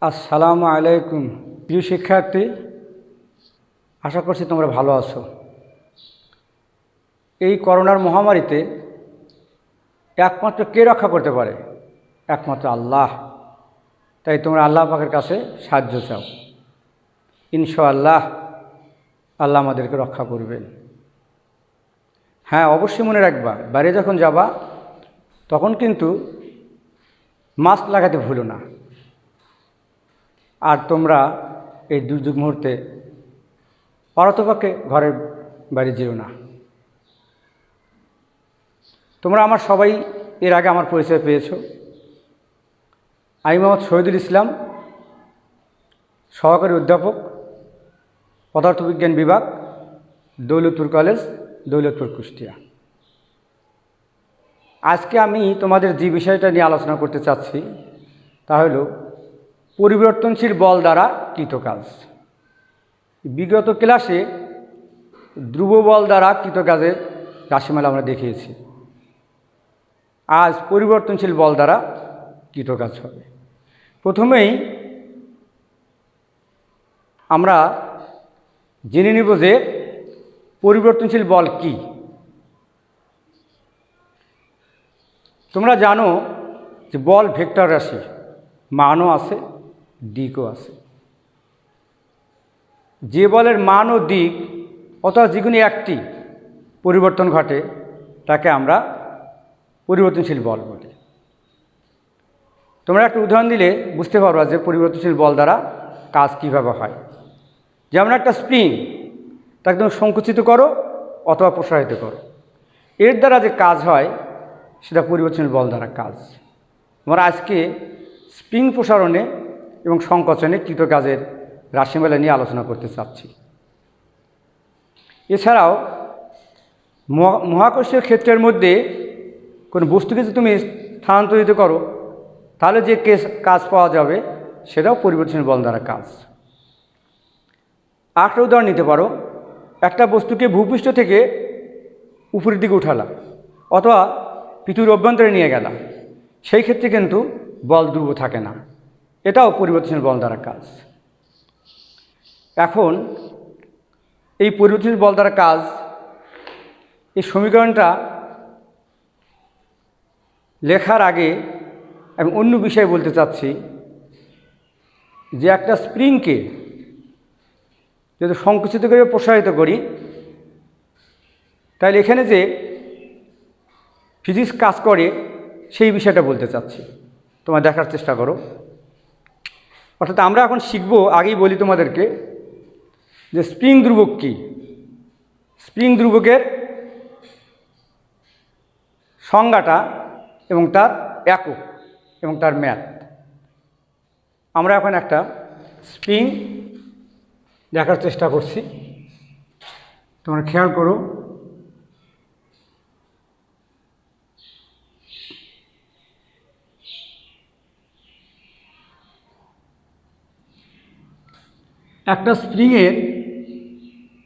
আসসালামু আলাইকুম প্রিয় শিক্ষার্থী, আশা করছি তোমরা ভালো আছো। এই করোনার মহামারীতে একমাত্র কে রক্ষা করতে পারে? একমাত্র আল্লাহ। তাই তোমরা আল্লাহ পাকের কাছে সাহায্য চাও। ইনশাআল্লাহ আল্লাহ আমাদেরকে রক্ষা করবেন। হ্যাঁ, অবশ্যই মনে রাখবা, বাইরে যখন যাবা তখন কিন্তু মাস্ক লাগাতে ভুলো না। আর তোমরা এই দুর্যোগ মুহূর্তে পারতপক্ষে ঘরের বাইরে যেও না। তোমরা আমার সবাই এর আগে আমার পরিচয় পেয়েছো। আমি মোহাম্মদ শহীদুল ইসলাম, সহকারী অধ্যাপক, পদার্থবিজ্ঞান বিভাগ, দৌলতপুর কলেজ, দৌলতপুর, কুষ্টিয়া। আজকে আমি তোমাদের যে বিষয়টা নিয়ে আলোচনা করতে চাচ্ছি তা হল পরিবর্তনশীল বল দ্বারা কৃত কাজ। বিগত ক্লাসে ধ্রুব বল দ্বারা কৃত কাজের রাশিমালা আমরা দেখিয়েছি। আজ পরিবর্তনশীল বল দ্বারা কৃত কাজ হবে। প্রথমেই আমরা জেনে নিব যে পরিবর্তনশীল বল কি। তোমরা জানো যে বল ভেক্টর রাশি, মানও আছে, দিকও আছে। যে বলের মান ও দিক অথবা যে কোনো একটি পরিবর্তন ঘটে তাকে আমরা পরিবর্তনশীল বল বলি। তোমরা একটা উদাহরণ দিলে বুঝতে পারবা যে পরিবর্তনশীল বল দ্বারা কাজ কীভাবে হয়। যেমন একটা স্প্রিং, তাকে তুমি সংকুচিত করো অথবা প্রসারিত করো, এর দ্বারা যে কাজ হয় সেটা পরিবর্তনশীল বল দ্বারা কাজ। আমরা আজকে স্প্রিং প্রসারণে এবং সংকোচনে কৃত কাজের রাশিমালা নিয়ে আলোচনা করতে চাচ্ছি। এছাড়াও মহাকর্ষীয় ক্ষেত্রের মধ্যে কোনো বস্তুকে যদি তুমি স্থানান্তরিত করো তাহলে যে কাজ পাওয়া যাবে সেটাও পরিবর্তনশীল বল দ্বারা কাজ। আরেকটা উদাহরণ নিতে পারো, একটা বস্তুকে ভূপৃষ্ঠ থেকে উপরের দিকে উঠালাম অথবা পৃথিবীর অভ্যন্তরে নিয়ে গেলাম, সেই ক্ষেত্রে কিন্তু বল ধ্রুব থাকে না, এটাও পরিবর্তনশীল বল দ্বারা কাজ। এখন এই পরিবর্তনশীল বল দ্বারা কাজ, এই সমীকরণটা লেখার আগে আমি অন্য বিষয় বলতে চাচ্ছি যে একটা স্প্রিংকে যদি সংকুচিত করে প্রসারিত করি তাহলে এখানে যে ফিজিক্স কাজ করে সেই বিষয়টা বলতে চাচ্ছি, তোমরা দেখার চেষ্টা করো। অর্থাৎ আমরা এখন শিখব, আগেই বলি তোমাদেরকে যে স্প্রিং ধ্রুবক কী, স্প্রিং ধ্রুবকের সংজ্ঞাটা এবং তার একক এবং তার ম্যাথ। আমরা এখন একটা স্প্রিং দেখার চেষ্টা করছি, তোমরা খেয়াল করো। একটা স্প্রিংয়ের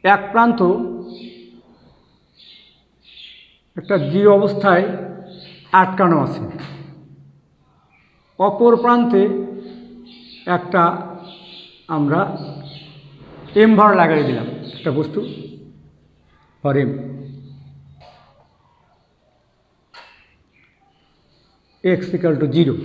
এক প্রান্ত একটা দৃঢ় অবস্থায় আটকানো আছে, অপর প্রান্তে একটা আমরা এম ভার লাগিয়ে দিলাম, একটা বস্তু for M, x equal to 0।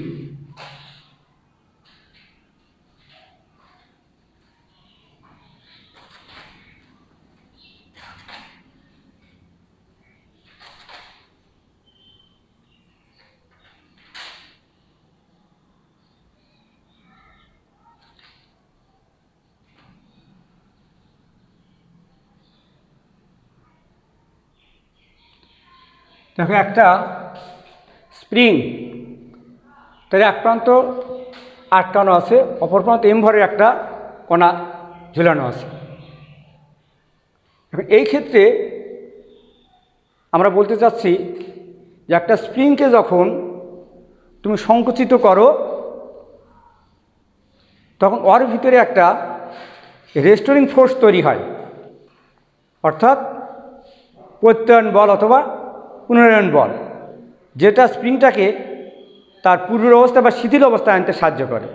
দেখো একটা স্প্রিং, তার এক প্রান্ত আটকানো আছে, অপর প্রান্ত এম ভরের একটা কণা ঝুলানো আছে। এখন এই ক্ষেত্রে আমরা বলতে চাচ্ছি যে একটা স্প্রিংকে যখন তুমি সংকুচিত করো তখন ওর ভিতরে একটা রেস্টোরিং ফোর্স তৈরি হয়, অর্থাৎ প্রত্যয়ন বল অথবা পুনরায়ন বল, যেটা স্প্রিংটাকে তার পূর্বের অবস্থা বা শিথিল অবস্থায় আনতে সাহায্য করে।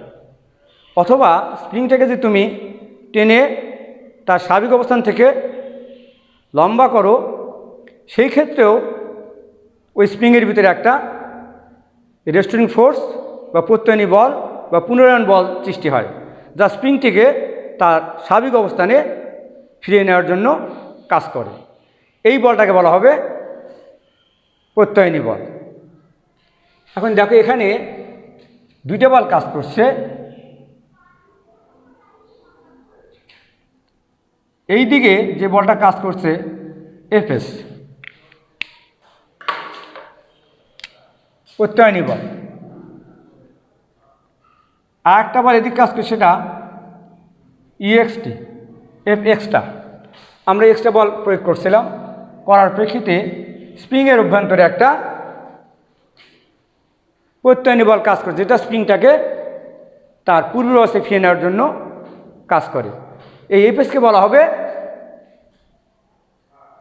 অথবা স্প্রিংটাকে যে তুমি টেনে তার স্বাভাবিক অবস্থান থেকে লম্বা করো, সেই ক্ষেত্রেও ওই স্প্রিংয়ের ভিতরে একটা রেস্টোরিং ফোর্স বা প্রত্যয়নী বল বা পুনরায়ন বল সৃষ্টি হয়, যা স্প্রিংটিকে তার স্বাভাবিক অবস্থানে ফিরিয়ে নেওয়ার জন্য কাজ করে। এই বলটাকে বলা হবে প্রত্যয়নী বল। এখন দেখো এখানে দুইটা বল কাজ করছে। এই দিকে যে বলটা কাজ করছে এফএস, প্রত্যয়নী বল। আর একটা বল এদিকে কাজ করছে, সেটা ইএক্সটি, এক্সটা। আমরা এক্সটা বল প্রয়োগ করছিলাম, করার প্রেক্ষিতে স্প্রিংয়ের অভ্যন্তরে একটা প্রত্যয়নী বল কাজ করছে, যেটা স্প্রিংটাকে তার পূর্বাবস্থায় ফিরিয়ে নেওয়ার জন্য কাজ করে। এই এফএসকে বলা হবে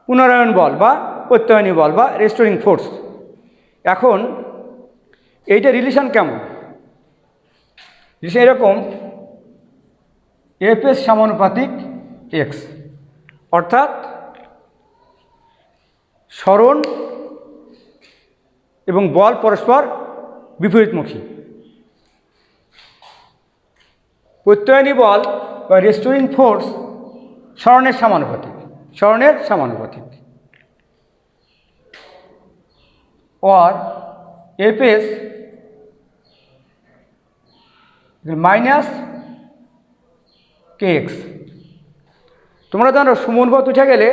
পুনরায়ন বল বা প্রত্যয়নী বল বা রেস্টোরিং ফোর্স। এখন এইটা রিলেশন কেমন? এরকম এফএস সমানুপাতিক এক্স, অর্থাৎ সরণ এবং বল পরস্পর বিপরীতমুখী। প্রত্যয়নী বল বা রেস্টোরিং ফোর্স সরণের সমানুপাতিক, সরণের সমানুপাতিক। और एफएस माइनस के एक्स। তোমরা জানো সমুন্নত উঠে গেলে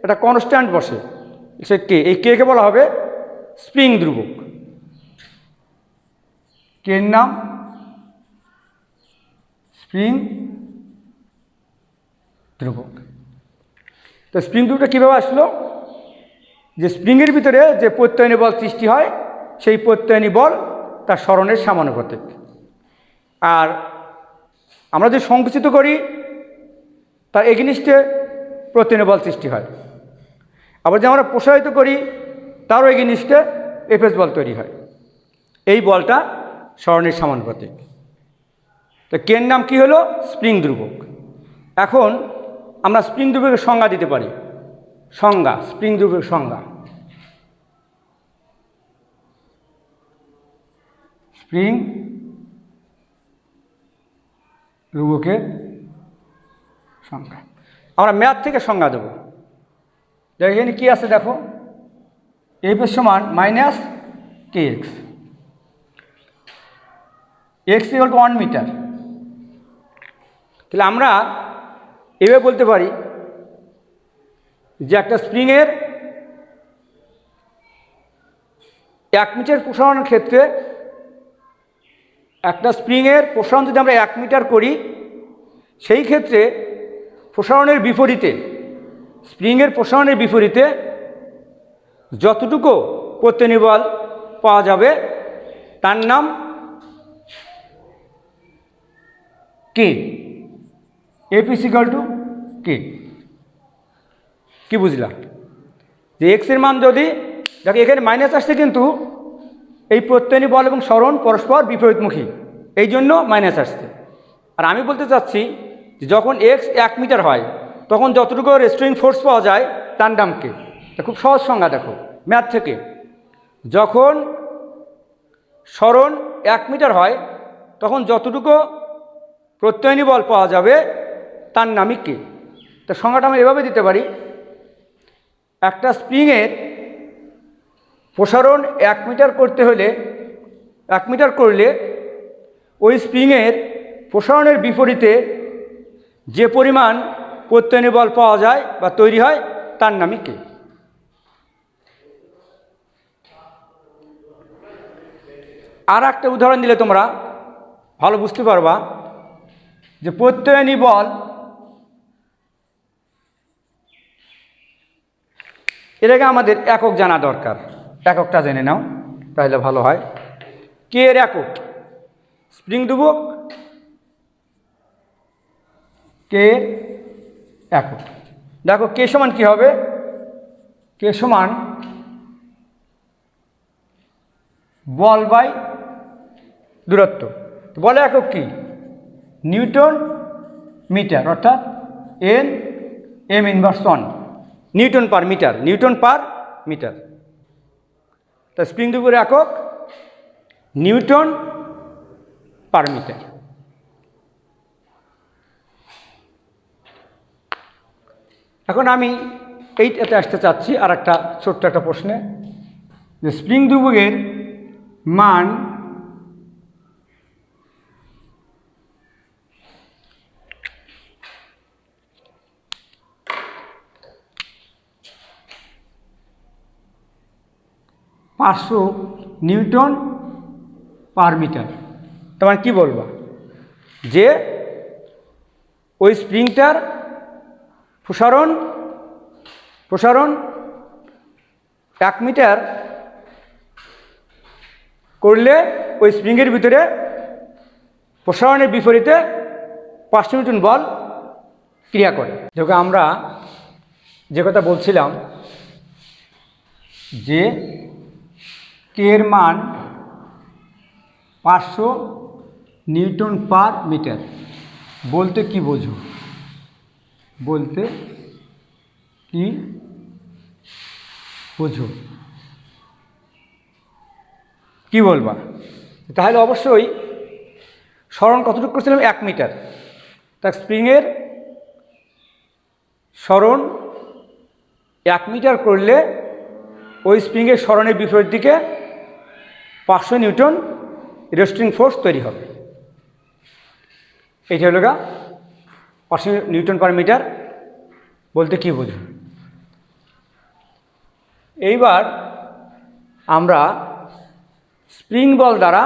একটা কনস্ট্যান্ট বসে, সে কে। এই কে কে বলা হবে স্প্রিং ধ্রুবক। কে এর নাম স্প্রিং ধ্রুবক। তো স্প্রিং ধ্রুবকটা কীভাবে আসলো? যে স্প্রিংয়ের ভিতরে যে প্রত্যয়নী বল সৃষ্টি হয়, সেই প্রত্যয়নী বল তার সরণের সমানুপাতিক। আর আমরা যে সংকুচিত করি তার এগেনিস্টে প্রত্যয়নী বল সৃষ্টি হয়। আবার যে আমরা প্রসারিত করি তারও এগেনিস্টে এফএস বল তৈরি হয়। এই বলটা সরণের সমানুপাতিক। তো কের নাম কি হলো? স্প্রিং ধ্রুবক। এখন আমরা স্প্রিং ধ্রুবকের সংজ্ঞা দিতে পারি। সংজ্ঞা, স্প্রিং ধ্রুবকের সংজ্ঞা। স্প্রিং ধ্রুবকের সংজ্ঞা আমরা ম্যাথ থেকে সংজ্ঞা দেব। এখানে কি আছে দেখো, এফ এর সমান minus K x, x equal to 1 metre. তাহলে আমরা এভাবে বলতে পারি যে একটা স্প্রিংয়ের 1 মিটার প্রসারণের ক্ষেত্রে, একটা স্প্রিংয়ের প্রসারণ যদি আমরা 1 মিটার করি, সেই ক্ষেত্রে প্রসারণের বিপরীতে, স্প্রিংয়ের প্রসারণের বিপরীতে যতটুকু প্রত্যয়নী বল পাওয়া যাবে তার নাম কে। এফ ইজ ইকুয়াল টু কে। কি বুঝলা? যে এক্সের মান যদি দেখো এখানে মাইনাস আসছে, কিন্তু এই প্রত্যয়নী বল এবং সরণ পরস্পর বিপরীতমুখী, এই জন্য মাইনাস আসছে। আর আমি বলতে চাচ্ছি যে যখন এক্স 1 মিটার হয় তখন যতটুকু রেস্টোরিং ফোর্স পাওয়া যায় তার নাম কে। খুব সহজ সংজ্ঞা দেখো ম্যাথ থেকে। যখন সরণ 1 মিটার হয় তখন যতটুকু প্রত্যয়নী বল পাওয়া যাবে তার নামই কে। তো সংজ্ঞাটা আমরা এভাবে দিতে পারি, একটা স্প্রিংয়ের প্রসারণ 1 মিটার করতে হলে, 1 মিটার করলে ওই স্প্রিংয়ের প্রসারণের বিপরীতে যে পরিমাণ প্রত্যয়নী বল পাওয়া যায় বা তৈরি হয় তার নামই কে। আর একটা উদাহরণ দিলে তোমরা ভালো বুঝতে পারবা যে প্রত্যয়নী বল, এর আগে আমাদের একক জানা দরকার। এককটা জেনে নাও তাহলে ভালো হয়। কে এর একক স্প্রিং ধ্রুবক, কে একক। দেখো কে সমান কি হবে? কে সমান বল বাই দূরত্ব। বলে একক কি? নিউটন মিটার, অর্থাৎ N M inverse 1 newton per metre. তা স্প্রিং দ্রব্যের একক নিউটন পার মিটার। এখন আমি এইটাতে আসতে চাচ্ছি আর একটা ছোট্ট একটা প্রশ্নে, যে স্প্রিং দ্রব্যের মান পাঁচশো নিউটন পার মিটার। তোমার কি বলবা যে ওই স্প্রিংটার প্রসারণ 1 মিটার করলে ওই স্প্রিংয়ের ভিতরে প্রসারণের বিপরীতে 500 নিউটন বল ক্রিয়া করে। দেখো আমরা যে কথা বলছিলাম যে কে এর মান 500 নিউটন পার মিটার বলতে কি বোঝো? কি বলবা? তাহলে অবশ্যই সরণ কতটুকু করছিলাম? 1 মিটার। তা স্প্রিংয়ের সরণ 1 মিটার করলে ওই স্প্রিংয়ের সরণের বিপরীত দিকে 500 নিউটন রেস্টিং ফোর্স তৈরি হবে। এইটা হলো 500 নিউটন পার মিটার বলতে কি বোঝো? এইবার আমরা স্প্রিং বল দ্বারা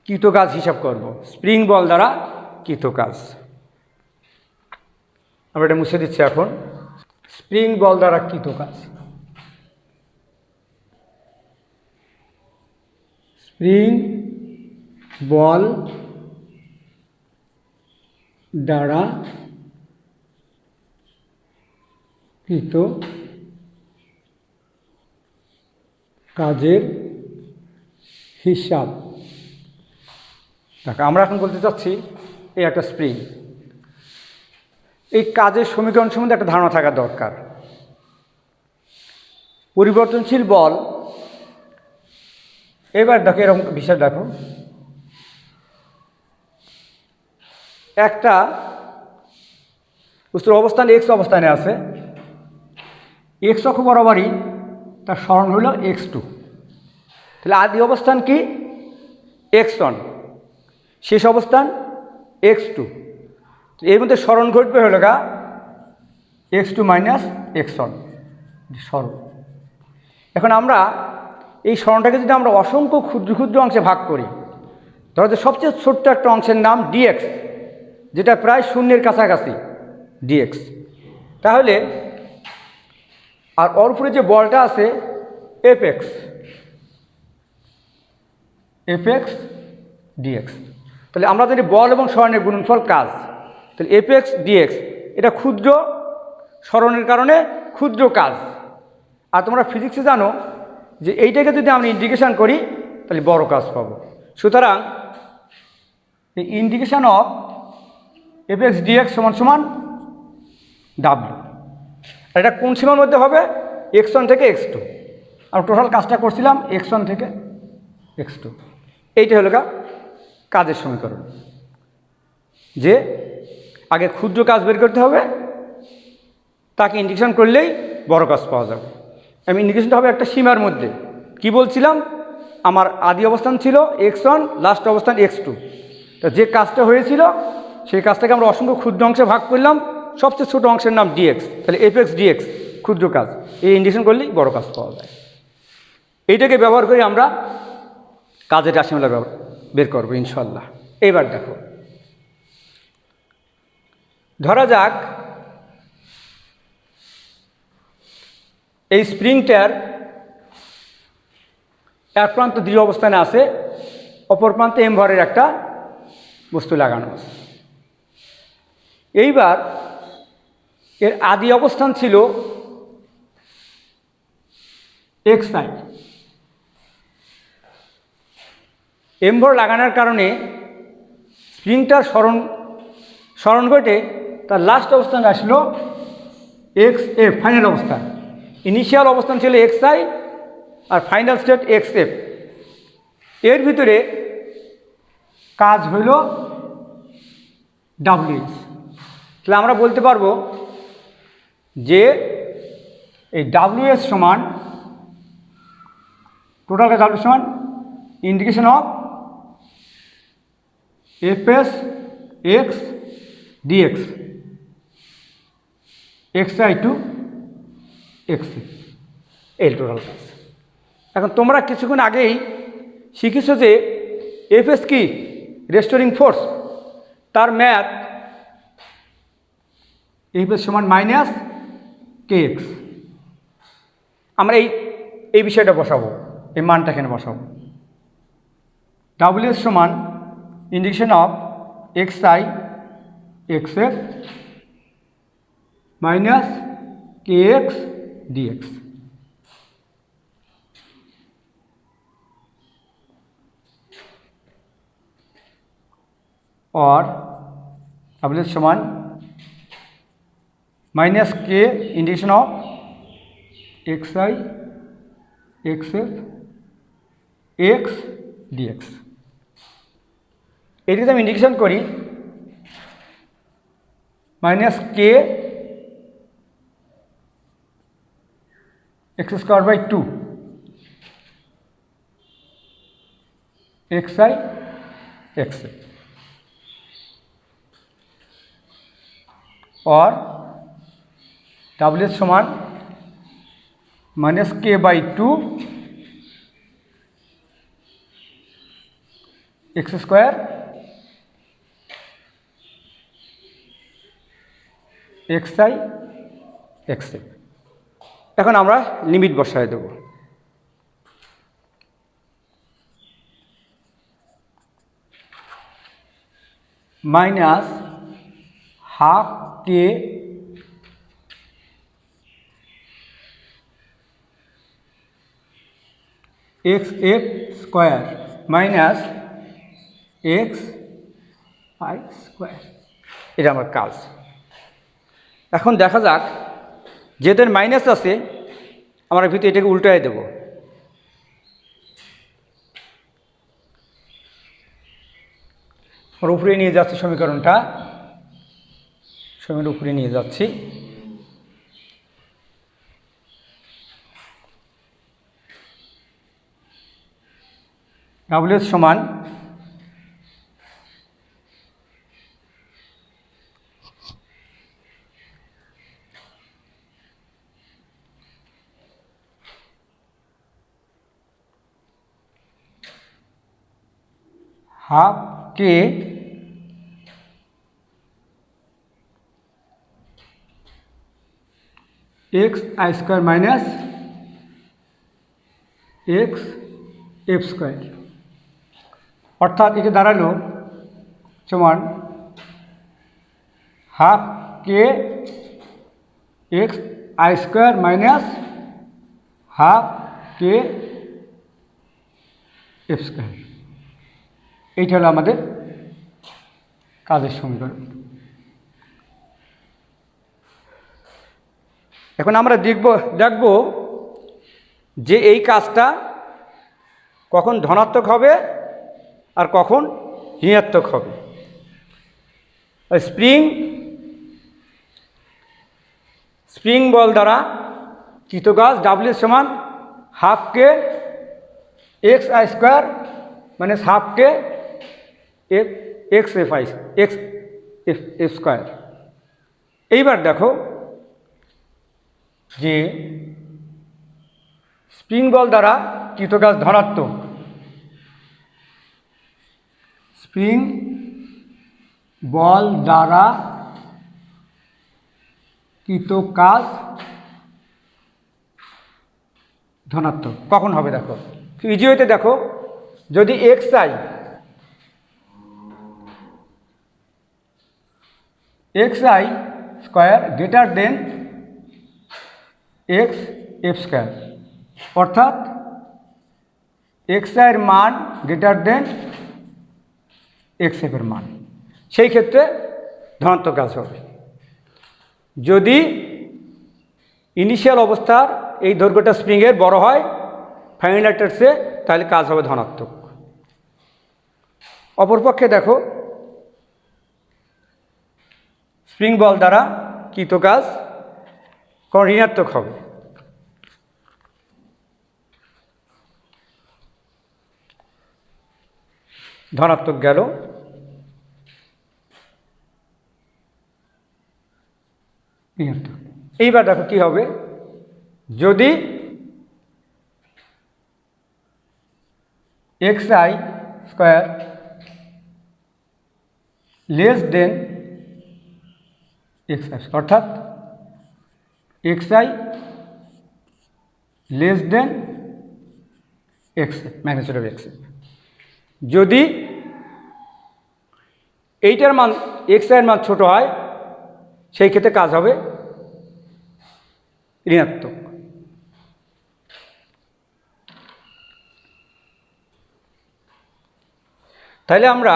কৃত কাজ হিসাব করব। স্প্রিং বল দ্বারা কৃত কাজ আমরা এটা মুছে দিচ্ছি। এখন স্প্রিং বল দ্বারা কৃত কাজ, স্প্রিং বল দ্বারা কৃত কাজের হিসাব। দেখো আমরা এখন বলতে চাচ্ছি এই একটা স্প্রিং, এই কাজের সমীকরণ সম্বন্ধে একটা ধারণা থাকা দরকার। পরিবর্তনশীল বল, এবার দেখো এরকম বিষয়, দেখো একটা বস্তুর অবস্থান এক্স অবস্থানে আছে, এক্স অক্ষ বরাবরই তার সরণ হল x2। তাহলে আদি অবস্থান কি? x1, শেষ অবস্থান x2। এর মধ্যে সরণ ঘটবে হলো x2 মাইনাস x1 সরণ। এখন আমরা এই সরণটাকে যদি আমরা অসংখ্য ক্ষুদ্র ক্ষুদ্র অংশে ভাগ করি, ধরো যে সবচেয়ে ছোট্ট একটা অংশের নাম dx, যেটা প্রায় শূন্যের কাছাকাছি dx, তাহলে আর ওর উপরে যে বলটা আছে fx dx, তাহলে আমরা জানি বল এবং সরণের গুণনফল কাজ। তাহলে fx dx এটা ক্ষুদ্র সরণের কারণে ক্ষুদ্র কাজ। আর তোমরা ফিজিক্সে জানো যে এইটাকে যদি আমরা ইন্টিগ্রেশন করি তাহলে বড় কাজ পাবো। সুতরাং এই ইন্টিগ্রেশন অফ fx dx সমান সমান w। এটা কোন সীমার মধ্যে হবে? x1 থেকে x2। আমরা টোটাল কাজটা করছিলাম x1 থেকে x2। এইটা হলো কাজের সমীকরণ, যে আগে ক্ষুদ্র কাজ বের করতে হবে, তাকে ইন্টিগ্রেশন করলেই বড় কাজ পাওয়া যাবে। আমি ইন্টিগ্রেশনটা হবে একটা সীমার মধ্যে। কি বলছিলাম? আমার আদি অবস্থান ছিল x1, লাস্ট অবস্থান x2। তো যে কাজটা হয়েছিল সেই কাজটাকে আমরা অসংখ্য ক্ষুদ্র অংশে ভাগ করলাম, সবচেয়ে ছোটো অংশের নাম dx। তাহলে fx dx ক্ষুদ্র কাজ, এই ইন্টিগ্রেশন করলেই বড় কাজ পাওয়া যায়। এইটাকে ব্যবহার করে আমরা কাজের রাশিমালা বের করবো ইনশাল্লাহ। এইবার দেখো, ধরা যাক এই স্প্রিংটার এক প্রান্ত দৃঢ় অবস্থানে আছে, অপর প্রান্তে m ভরের একটা বস্তু লাগানো আছে। এইবার এর আদি অবস্থান ছিল xi, m ভর লাগানোর কারণে স্প্রিংটার স্মরণ ঘটে তার লাস্ট অবস্থান আসলো এক্স এফ, ফাইনাল অবস্থান। ইনিশিয়াল অবস্থান ছিল এক্স আই আর ফাইনাল স্টেট এক্স এফ। এর ভিতরে কাজ হইল ডাব্লিউএস। তাহলে আমরা বলতে পারবো যে এই ডাব্লিউএস সমান, টোটাল কাজ ডাব্লিউ সমান integration of F s x d x x i to x f, এই টোটাল কাজ। এখন তোমরা কিছুক্ষণ আগেই শিখেছো যে এফএস কি রেস্টোরিং ফোর্স, তার ম্যাথ এফএস সমান মাইনাস কে এক্স। আমরা এই বিষয়টা বসাবো, এই মানটা এখানে বসাবো। ডাব্লিউএস সমান integration of X I X F minus K X DX. और डब्ल्यू समान minus K integration of X I X F X D X. ये हम इंडिकेशन करी minus K X square by 2 X I X F और W समान minus K by 2 X square X I X F. এখন আমরা limit বসায় দেব। Minus half K X F square minus X I square, এটা আমার কাজ। এখন দেখা যাক যেদের মাইনাস আছে আমরা ভিতরে এটাকে উল্টায় দেব। আমরা উপরে নিয়ে যাচ্ছি সমীকরণটা, সমীকরণ উপরে নিয়ে যাচ্ছি। ডাব্লিউ সমান half K X I square minus X F square, अर्थात ये दाঁড়ালো समान half K X I square minus half K F square. এইটা হলো আমাদের কাজের সমীকরণ। এখন আমরা দেখব যে এই কাজটা কখন ধনাত্মক হবে আর কখন ঋণাত্মক হবে। স্প্রিং বল দ্বারা কৃত কাজ ডাব্লিউ সমান half K x I square minus half K X F I X F square. এইবার দেখো যে স্প্রিং বল দ্বারা কৃত কাজ ধনাত্মক, স্প্রিং বল দ্বারা কৃত কাজ ধনাত্মক কখন হবে দেখো ইজি হইতে। দেখো যদি X I square greater than X F square, अर्थात एक्स आई मान ग्रेटर देन एक्स एफ मान। সেই ক্ষেত্রে ধনাত্মক কাজ হবে। যদি ইনিশিয়াল অবস্থার এই দৈর্ঘ্যটা স্প্রিংয়ের বড় হয় ফাইনাল অ্যাক্টের চেয়ে, তাহলে কাজ হবে ধনাত্মক। অপরপক্ষে দেখো, স্প্রিং বল দ্বারা কৃত কাজ কোন ঋণাত্মক হবে। ধনাত্মক গেল, ঋণাত্মক। এইবার দেখো কি হবে, যদি xi square less than xi, অর্থাৎ xi less than x, magnitude of x, যদি এইটার মান xi এর মান ছোট হয় সেই ক্ষেত্রে কাজ হবে ঋণাত্মক। তাহলে আমরা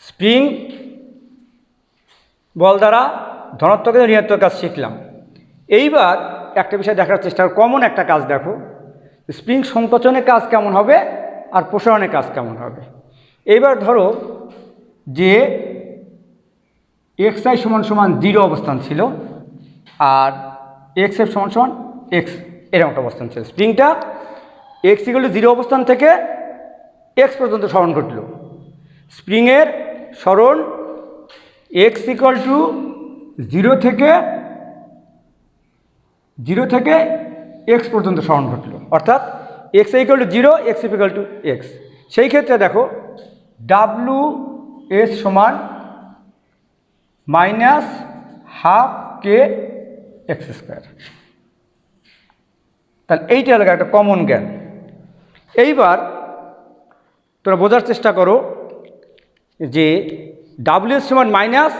স্প্রিং বল দ্বারা ধনাত্মক এবং ঋণাত্মক কাজ শিখলাম। এইবার একটা বিষয় দেখার চেষ্টা করো, কমন একটা কাজ দেখো, স্প্রিং সংকোচনের কাজ কেমন হবে আর প্রসারণের কাজ কেমন হবে। এইবার ধরো যে xi সমান সমান 0 অবস্থান ছিল আর xf সমান সমান x, এরকম একটা অবস্থান ছিল। স্প্রিংটা x = 0 অবস্থান থেকে x পর্যন্ত সরণ ঘটল। স্প্রিংয়ের সরণ x = 0 থেকে x পর্যন্ত সরণ ঘটল, অর্থাৎ x = 0, xf = x। সেই ক্ষেত্রে দেখো WS সমান -12 kx²। তাহলে এইটা হলো একটা কমন জ্ঞান। এইবার তোমরা বোঝার চেষ্টা করো যে WS সমান -12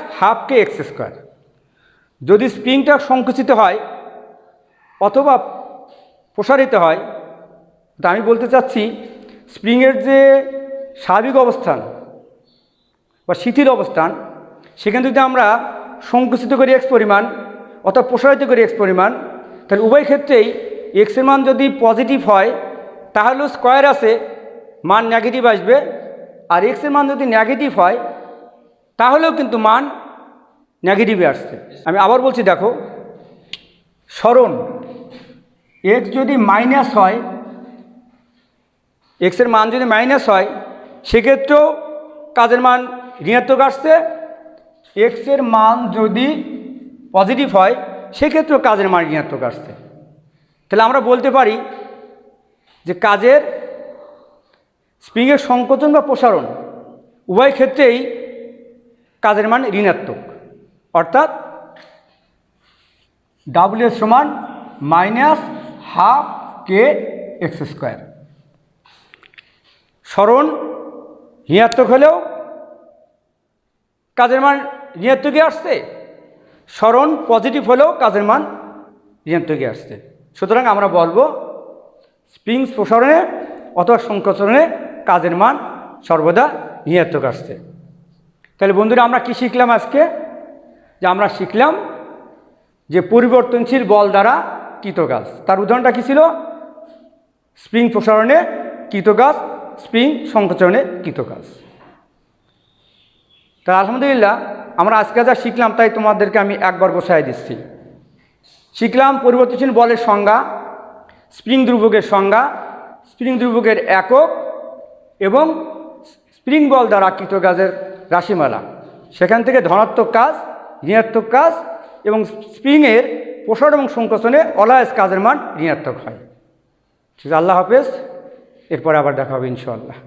kx²। যদি স্প্রিংটা সংকুচিত হয় অথবা প্রসারিত হয়, তা আমি বলতে চাচ্ছি স্প্রিংয়ের যে স্বাভাবিক অবস্থান বা শিথিল অবস্থান, সেখানে যদি আমরা সংকুচিত করি x পরিমাণ অথবা প্রসারিত করি x পরিমাণ, তাহলে উভয় ক্ষেত্রেই x এর মান যদি পজিটিভ হয় তাহলেও স্কয়ার আছে, মান নেগেটিভ আসবে, আর x এর মান যদি নেগেটিভ হয় তাহলেও কিন্তু মান নেগেটিভে আসছে। আমি আবার বলছি, দেখো সরণ x যদি মাইনাস হয়, x এর মান যদি মাইনাস হয় সেক্ষেত্রেও কাজের মান ঋণাত্মক আসছে। x এর মান যদি পজিটিভ হয় সেক্ষেত্রেও কাজের মান ঋণাত্মক আসছে। তাহলে আমরা বলতে পারি যে কাজের স্প্রিংয়ের সংকোচন বা প্রসারণ উভয় ক্ষেত্রেই কাজের মান ঋণাত্মক, অর্থাৎ WS সমান -12 kx²। সরণ ঋণাত্মক হলেও কাজের মান ঋণাত্মকই আসছে, সরণ পজিটিভ হলেও কাজের মান ঋণাত্মকই আসছে। সুতরাং আমরা বলবো স্প্রিং প্রসারণে অথবা সংকোচনে কাজের মান সর্বদা ঋণাত্মক আসছে। তাহলে বন্ধুরা আমরা কি শিখলাম আজকে? যে আমরা শিখলাম যে পরিবর্তনশীল বল দ্বারা কৃত কাজ। তার উদাহরণটা কী ছিল? স্প্রিং প্রসারণে কৃত কাজ, স্প্রিং সংকোচনে কৃত কাজ। তা আলহামদুলিল্লাহ আমরা আজকে যা শিখলাম তাই তোমাদেরকে আমি একবার গোছায় দিচ্ছি। শিখলাম পরিবর্তনশীল বলের সংজ্ঞা, স্প্রিং ধ্রুবকের সংজ্ঞা, স্প্রিং ধ্রুবকের একক এবং স্প্রিং বল দ্বারা কৃত কাজের রাশিমালা। সেখান থেকে ধনাত্মক কাজ, ঋণাত্মক কাজ এবং স্প্রিংয়ের প্রসারণ এবং সংকোচনে অলওয়েজ কাজের মান ঋণাত্মক হয়। ঠিক আছে, আল্লাহ হাফেজ। এরপরে আবার দেখা হবে ইনশাআল্লাহ।